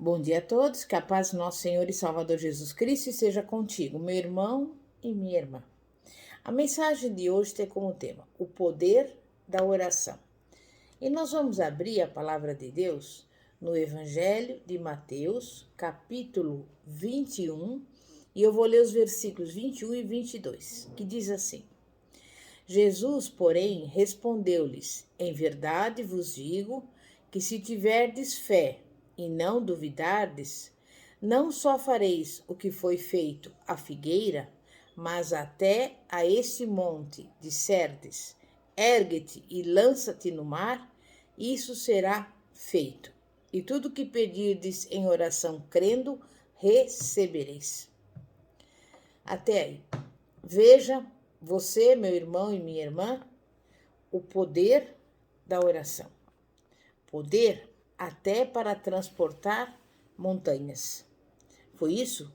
Bom dia a todos, que a paz do nosso Senhor e Salvador Jesus Cristo esteja contigo, meu irmão e minha irmã. A mensagem de hoje tem como tema o poder da oração. E nós vamos abrir a palavra de Deus no Evangelho de Mateus, capítulo 21, e eu vou ler os versículos 21 e 22, que diz assim: Jesus, porém, respondeu-lhes: Em verdade vos digo que se tiverdes fé e não duvidardes, não só fareis o que foi feito à figueira, mas até a este monte disserdes: ergue-te e lança-te no mar, isso será feito. E tudo que pedirdes em oração crendo, recebereis. Até aí. Veja você, meu irmão e minha irmã, o poder da oração. Poder até para transportar montanhas. Foi isso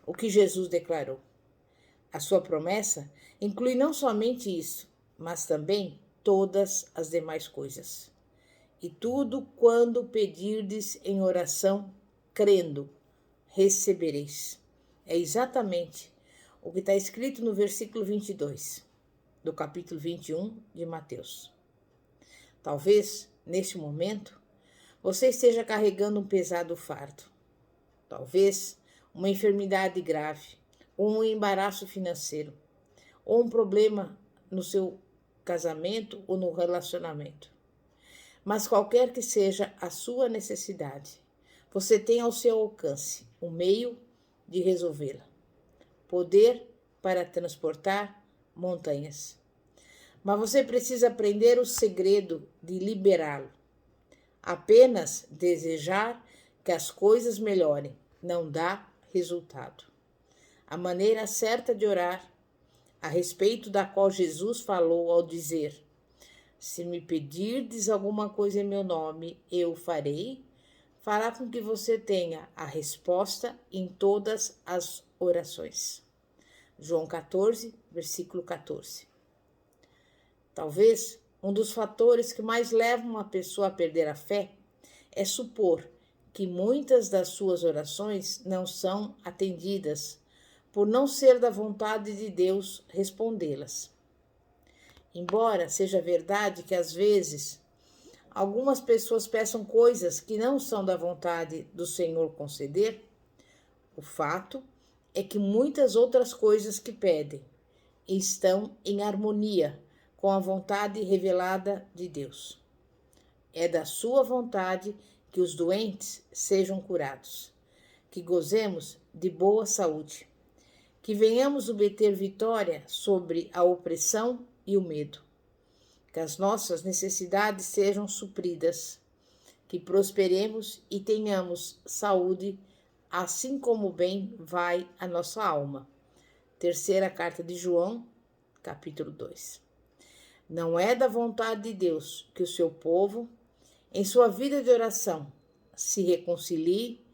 o que Jesus declarou. A sua promessa inclui não somente isso, mas também todas as demais coisas. E tudo quando pedirdes em oração, crendo, recebereis. É exatamente o que está escrito no versículo 22 do capítulo 21 de Mateus. Talvez, neste momento, você esteja carregando um pesado fardo. Talvez uma enfermidade grave, ou um embaraço financeiro, ou um problema no seu casamento ou no relacionamento. Mas qualquer que seja a sua necessidade, você tem ao seu alcance o meio de resolvê-la. Poder para transportar montanhas. Mas você precisa aprender o segredo de liberá-lo. Apenas desejar que as coisas melhorem não dá resultado. A maneira certa de orar, a respeito da qual Jesus falou ao dizer: se me pedirdes alguma coisa em meu nome, eu farei, fará com que você tenha a resposta em todas as orações. João 14, versículo 14. Talvez um dos fatores que mais levam uma pessoa a perder a fé é supor que muitas das suas orações não são atendidas, por não ser da vontade de Deus respondê-las. Embora seja verdade que às vezes algumas pessoas peçam coisas que não são da vontade do Senhor conceder, o fato é que muitas outras coisas que pedem estão em harmonia com a vontade revelada de Deus. É da sua vontade que os doentes sejam curados, que gozemos de boa saúde, que venhamos obter vitória sobre a opressão e o medo, que as nossas necessidades sejam supridas, que prosperemos e tenhamos saúde, assim como bem vai a nossa alma. Terceira carta de João, capítulo 2. Não é da vontade de Deus que o seu povo, em sua vida de oração, se reconcilie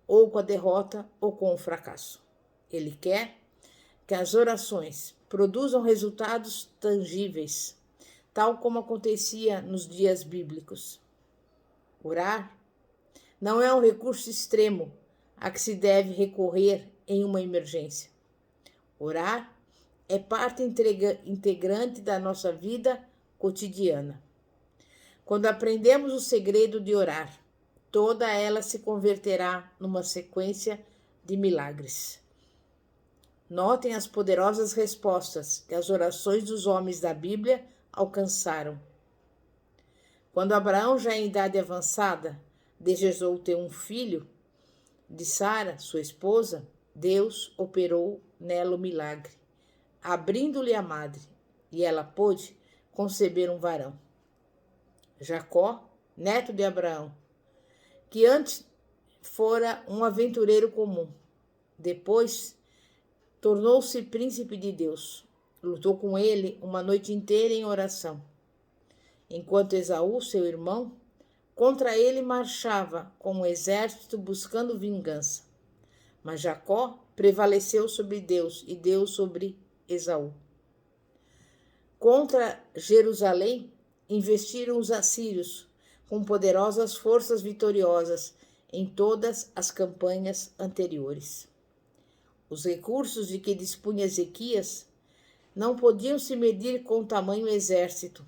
ou com a derrota ou com o fracasso. Ele quer que as orações produzam resultados tangíveis, tal como acontecia nos dias bíblicos. Orar não é um recurso extremo a que se deve recorrer em uma emergência. Orar é parte integrante da nossa vida cotidiana. Quando aprendemos o segredo de orar, toda ela se converterá numa sequência de milagres. Notem as poderosas respostas que as orações dos homens da Bíblia alcançaram. Quando Abraão, já em idade avançada, desejou ter um filho de Sara, sua esposa, Deus operou nela o milagre, abrindo-lhe a madre, e ela pôde conceber um varão. Jacó, neto de Abraão, que antes fora um aventureiro comum, depois tornou-se príncipe de Deus. Lutou com ele uma noite inteira em oração, enquanto Esaú, seu irmão, contra ele marchava com um exército buscando vingança. Mas Jacó prevaleceu sobre Deus e Deus sobre Esaú. Contra Jerusalém investiram os assírios com poderosas forças vitoriosas em todas as campanhas anteriores. Os recursos de que dispunha Ezequias não podiam se medir com tamanho exército.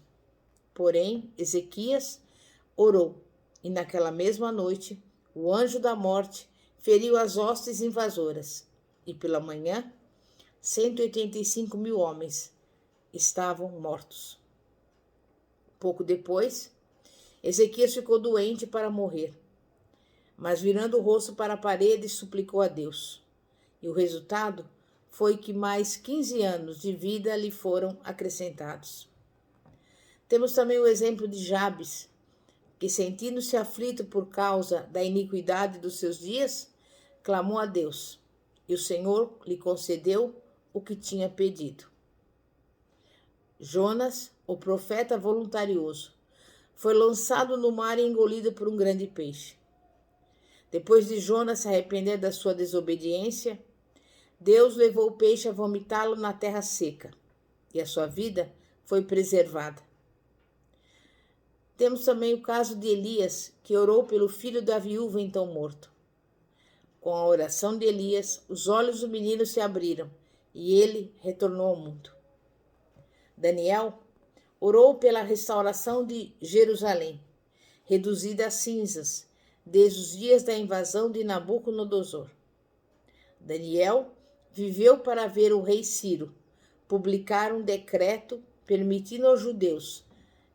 Porém, Ezequias orou, e naquela mesma noite o anjo da morte feriu as hostes invasoras, e pela manhã 185.000 homens estavam mortos. Pouco depois, Ezequias ficou doente para morrer, mas virando o rosto para a parede, suplicou a Deus. E o resultado foi que mais 15 anos de vida lhe foram acrescentados. Temos também o exemplo de Jabes, que, sentindo-se aflito por causa da iniquidade dos seus dias, clamou a Deus, e o Senhor lhe concedeu o que tinha pedido. Jonas, o profeta voluntarioso, foi lançado no mar e engolido por um grande peixe. Depois de Jonas se arrepender da sua desobediência, Deus levou o peixe a vomitá-lo na terra seca, e a sua vida foi preservada. Temos também o caso de Elias, que orou pelo filho da viúva então morto. Com a oração de Elias, os olhos do menino se abriram, e ele retornou ao mundo. Daniel orou pela restauração de Jerusalém, reduzida a cinzas, desde os dias da invasão de Nabucodonosor. Daniel viveu para ver o rei Ciro publicar um decreto permitindo aos judeus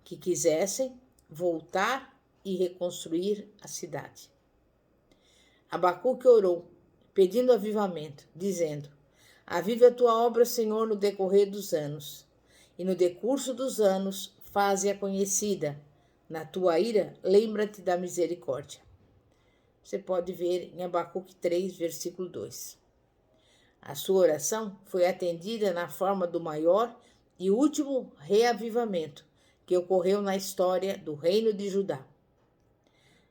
que quisessem voltar e reconstruir a cidade. Abacuque orou, pedindo avivamento, dizendo: Aviva a tua obra, Senhor, no decorrer dos anos, e no decurso dos anos faze-a conhecida. Na tua ira, lembra-te da misericórdia. Você pode ver em Abacuque 3, versículo 2. A sua oração foi atendida na forma do maior e último reavivamento que ocorreu na história do reino de Judá.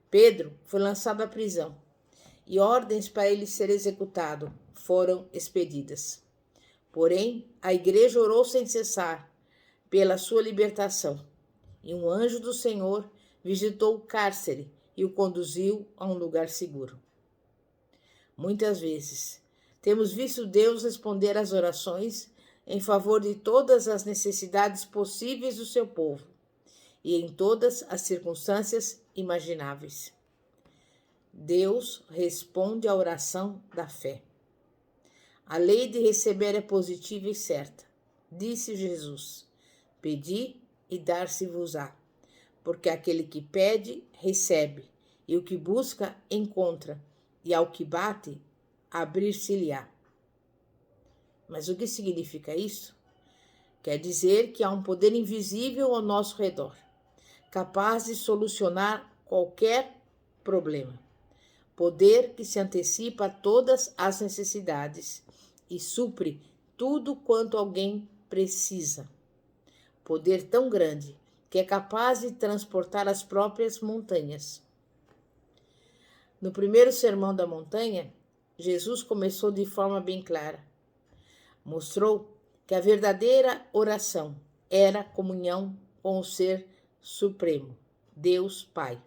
Pedro foi lançado à prisão e ordens para ele ser executado foram expedidas. Porém, a igreja orou sem cessar pela sua libertação, e um anjo do Senhor visitou o cárcere e o conduziu a um lugar seguro. Muitas vezes, temos visto Deus responder às orações em favor de todas as necessidades possíveis do seu povo e em todas as circunstâncias imagináveis. Deus responde à oração da fé. A lei de receber é positiva e certa. Disse Jesus: Pedi e dar-se-vos-á, porque aquele que pede, recebe, e o que busca, encontra, e ao que bate, abrir-se-lhe-á. Mas o que significa isso? Quer dizer que há um poder invisível ao nosso redor, capaz de solucionar qualquer problema. Poder que se antecipa a todas as necessidades e supre tudo quanto alguém precisa. Poder tão grande que é capaz de transportar as próprias montanhas. No primeiro sermão da montanha, Jesus começou de forma bem clara. Mostrou que a verdadeira oração era comunhão com o Ser Supremo, Deus Pai.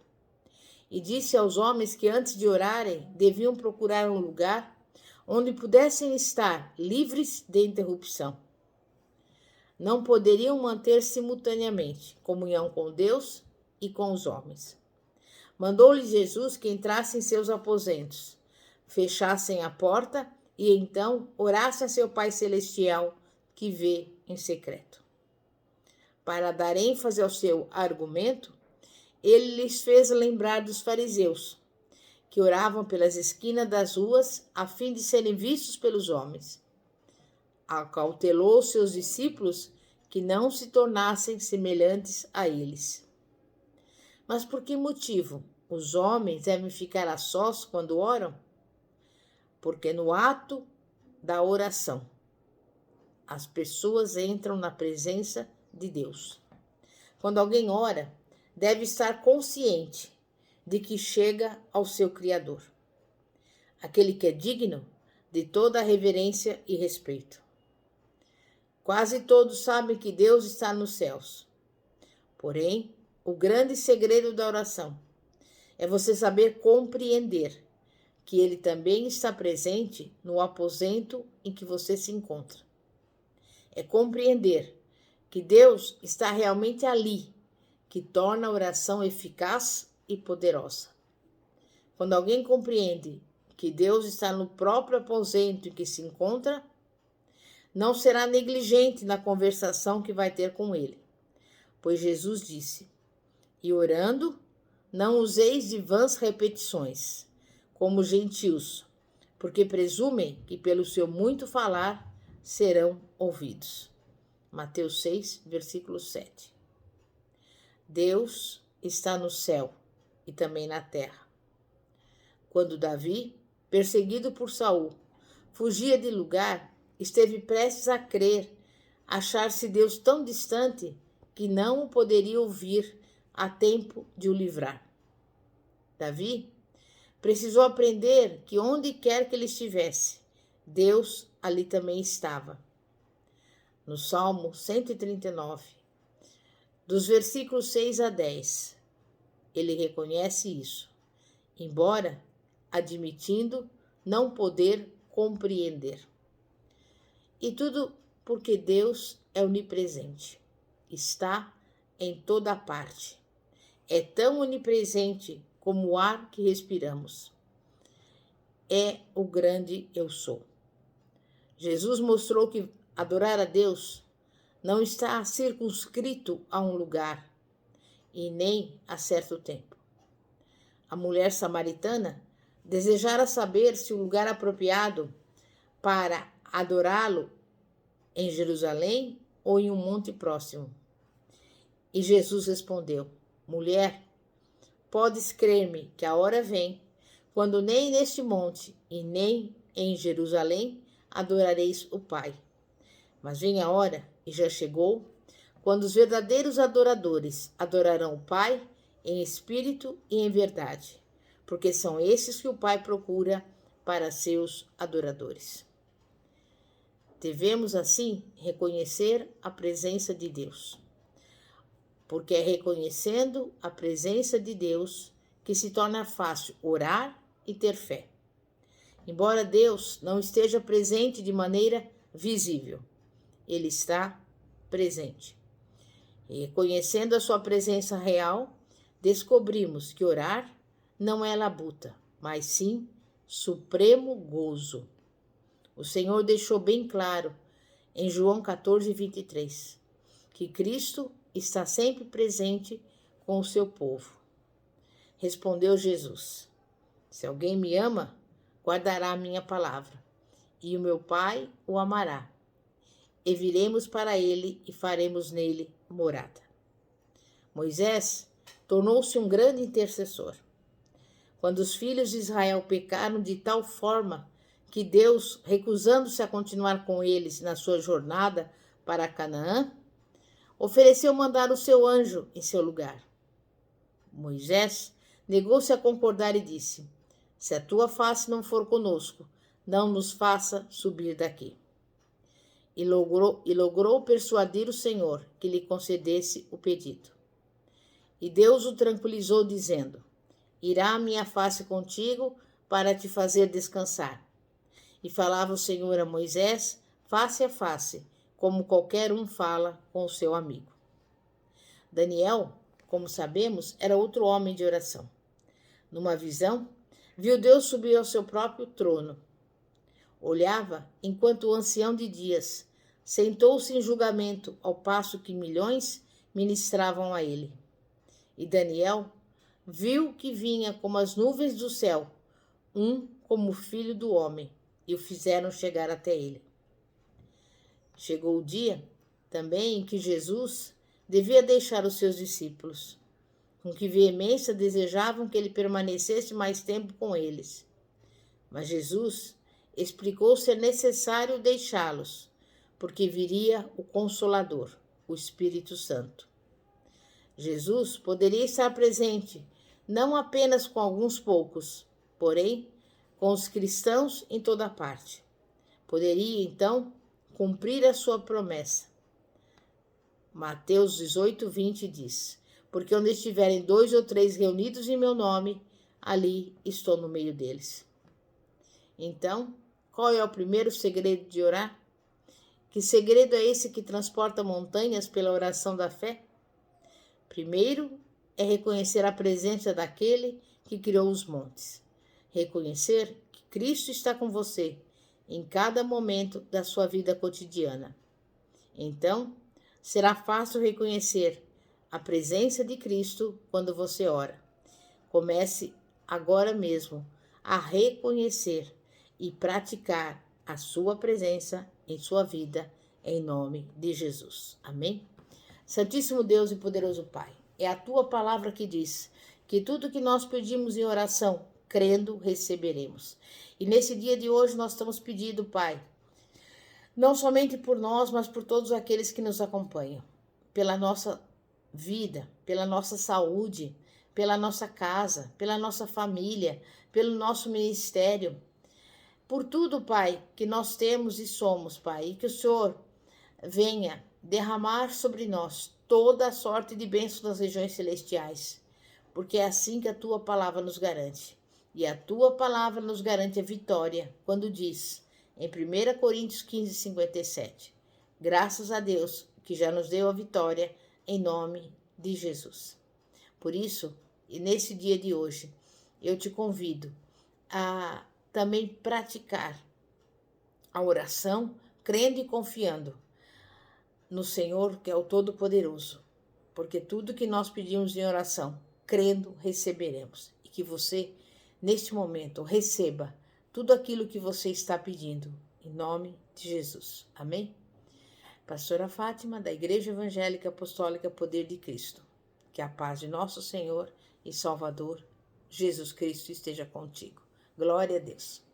E disse aos homens que antes de orarem deviam procurar um lugar onde pudessem estar livres de interrupção. Não poderiam manter simultaneamente comunhão com Deus e com os homens. Mandou-lhe Jesus que entrassem em seus aposentos, fechassem a porta e então orassem a seu Pai Celestial, que vê em secreto. Para dar ênfase ao seu argumento, ele lhes fez lembrar dos fariseus, que oravam pelas esquinas das ruas a fim de serem vistos pelos homens. Acautelou seus discípulos que não se tornassem semelhantes a eles. Mas por que motivo os homens devem ficar a sós quando oram? Porque no ato da oração, as pessoas entram na presença de Deus. Quando alguém ora, deve estar consciente de que chega ao seu Criador, aquele que é digno de toda a reverência e respeito. Quase todos sabem que Deus está nos céus. Porém, o grande segredo da oração É você saber compreender que Ele também está presente no aposento em que você se encontra. É compreender que Deus está realmente ali, que torna a oração eficaz e poderosa. Quando alguém compreende que Deus está no próprio aposento em que se encontra, não será negligente na conversação que vai ter com Ele. Pois Jesus disse: "E orando, não useis de vãs repetições, como os gentios, porque presumem que pelo seu muito falar serão ouvidos." Mateus 6, versículo 7. Deus está no céu e também na terra. Quando Davi, perseguido por Saul, fugia de lugar, esteve prestes a crer, achar-se Deus tão distante que não o poderia ouvir a tempo de o livrar. Davi precisou aprender que onde quer que ele estivesse, Deus ali também estava. No Salmo 139, dos versículos 6 a 10, ele reconhece isso, embora admitindo não poder compreender. E tudo porque Deus é onipresente, está em toda parte. É tão onipresente como o ar que respiramos. É o grande eu sou. Jesus mostrou que adorar a Deus não está circunscrito a um lugar e nem a certo tempo. A mulher samaritana desejara saber se o lugar apropriado para adorá-lo em Jerusalém ou em um monte próximo. E Jesus respondeu: "Mulher, podes crer-me que a hora vem, quando nem neste monte e nem em Jerusalém adorareis o Pai. Mas vem a hora, e já chegou, quando os verdadeiros adoradores adorarão o Pai em espírito e em verdade, porque são esses que o Pai procura para seus adoradores." Devemos, assim, reconhecer a presença de Deus, porque é reconhecendo a presença de Deus que se torna fácil orar e ter fé. Embora Deus não esteja presente de maneira visível, Ele está presente. E reconhecendo a sua presença real, descobrimos que orar não é labuta, mas sim supremo gozo. O Senhor deixou bem claro em João 14, 23, que Cristo está sempre presente com o seu povo. Respondeu Jesus: "Se alguém me ama, guardará a minha palavra, e o meu Pai o amará. E viremos para ele e faremos nele morada." Moisés tornou-se um grande intercessor. Quando os filhos de Israel pecaram de tal forma que Deus, recusando-se a continuar com eles na sua jornada para Canaã, ofereceu mandar o seu anjo em seu lugar. Moisés negou-se a concordar e disse: "Se a tua face não for conosco, não nos faça subir daqui." E logrou persuadir o Senhor que lhe concedesse o pedido. E Deus o tranquilizou, dizendo: "Irá a minha face contigo para te fazer descansar." E falava o Senhor a Moisés face a face, como qualquer um fala com o seu amigo. Daniel, como sabemos, era outro homem de oração. Numa visão, viu Deus subir ao seu próprio trono. Olhava enquanto o ancião de dias sentou-se em julgamento, ao passo que milhões ministravam a ele. E Daniel viu que vinha como as nuvens do céu, um como o filho do homem, e o fizeram chegar até ele. Chegou o dia também em que Jesus devia deixar os seus discípulos, com que veemência desejavam que ele permanecesse mais tempo com eles. Mas Jesus explicou ser necessário deixá-los, porque viria o Consolador, o Espírito Santo. Jesus poderia estar presente, não apenas com alguns poucos, porém com os cristãos em toda parte. Poderia, então, cumprir a sua promessa. Mateus 18, 20 diz: "Porque onde estiverem 2 ou 3 reunidos em meu nome, ali estou no meio deles. Então, qual é o primeiro segredo de orar? Que segredo é esse que transporta montanhas pela oração da fé? Primeiro é reconhecer a presença daquele que criou os montes. Reconhecer que Cristo está com você em cada momento da sua vida cotidiana. Então, será fácil reconhecer a presença de Cristo quando você ora. Comece agora mesmo a reconhecer e praticar a sua presença em sua vida, em nome de Jesus. Amém? Santíssimo Deus e poderoso Pai, é a tua palavra que diz que tudo que nós pedimos em oração, crendo, receberemos. E nesse dia de hoje nós estamos pedindo, Pai, não somente por nós, mas por todos aqueles que nos acompanham, pela nossa vida, pela nossa saúde, pela nossa casa, pela nossa família, pelo nosso ministério, por tudo, Pai, que nós temos e somos, Pai, e que o Senhor venha derramar sobre nós toda a sorte de bênçãos das regiões celestiais, porque é assim que a tua palavra nos garante. E a tua palavra nos garante a vitória, quando diz, em 1 Coríntios 15, 57, graças a Deus que já nos deu a vitória, em nome de Jesus. Por isso, e nesse dia de hoje, eu te convido a também praticar a oração, crendo e confiando no Senhor, que é o Todo-Poderoso, porque tudo que nós pedimos em oração, crendo, receberemos. E que você, neste momento, receba tudo aquilo que você está pedindo, em nome de Jesus. Amém? Pastora Fátima, da Igreja Evangélica Apostólica Poder de Cristo. Que a paz de nosso Senhor e Salvador, Jesus Cristo, esteja contigo. Glória a Deus.